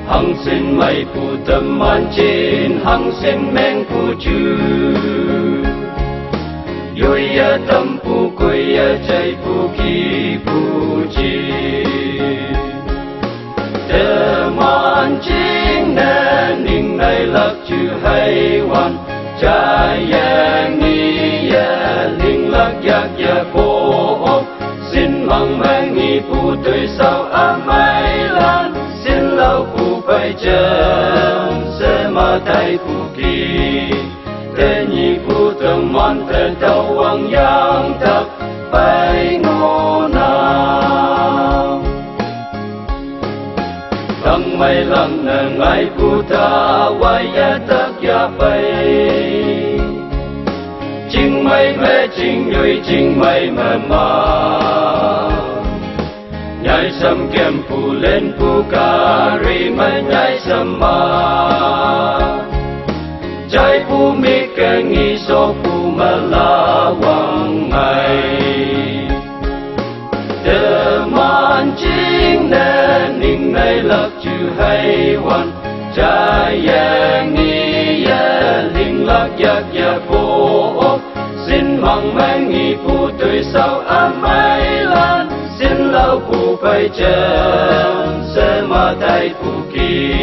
hằng sinh mây phù tâm man trên hằng sinh men phù chư yoi ya tâm phù quay ya chạy phù kỳ phù chi tâm man chính nên ninh này lạc chư hay hoàn trái ya nghi ya linh lạc yak ya cô xin mong mang nghi phù tuổi sao amai lan xin lâu phù phải chân sẽ mà tay phù kỳ thế nhị phù tâm man thế tàu hoàng yang thập phải ngô nào tăng mây lăng nè ngài phù tha quay ya tất ya bay chính mây mê chính nhụy chính mây mê mà nhai sâm kem phù lên phù cà ri mây nhai sâm mà trái phù mi kê nghi so phù mà la hoàng ngày tơ man chính nên ninh này lạc chư hay hoàn trái ya nghi ya linh lạc yak ya cô xin mong mang nghi phù tuổi sao amai lan xin lâu phù phải chân sẽ mà tay phù kỳ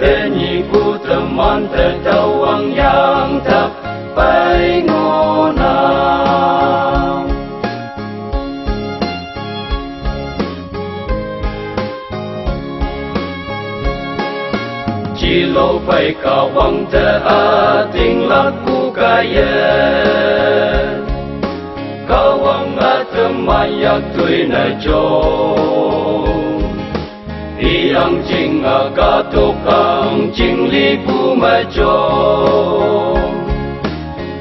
thế nhị phù tâm man thế tàu hoàng yang thập phải ngô nào chỉ lâu phải cả hoàng thế tình lạc phù ca ye cao hoàng tâm mai yak tuổi này cho đi ang chinh ca tu ang chinh li phu ma cho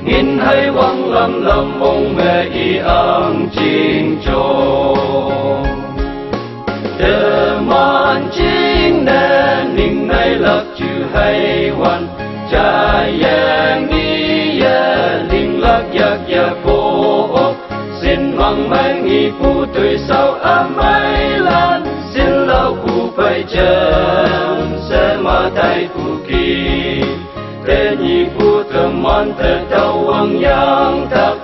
nghìn hai hoàng lâm mong mẹ y ang chinh cho tơ man chinh nên ninh này lạc chư hay hoàn trái ya nghi ya linh lạc yak ya cô xin mong mang nghi phù tuổi sao amai lan xin lâu phù phải chân sẽ mà tay phù kỳ thế nhị phù tâm man thế tàu hoàng yang thập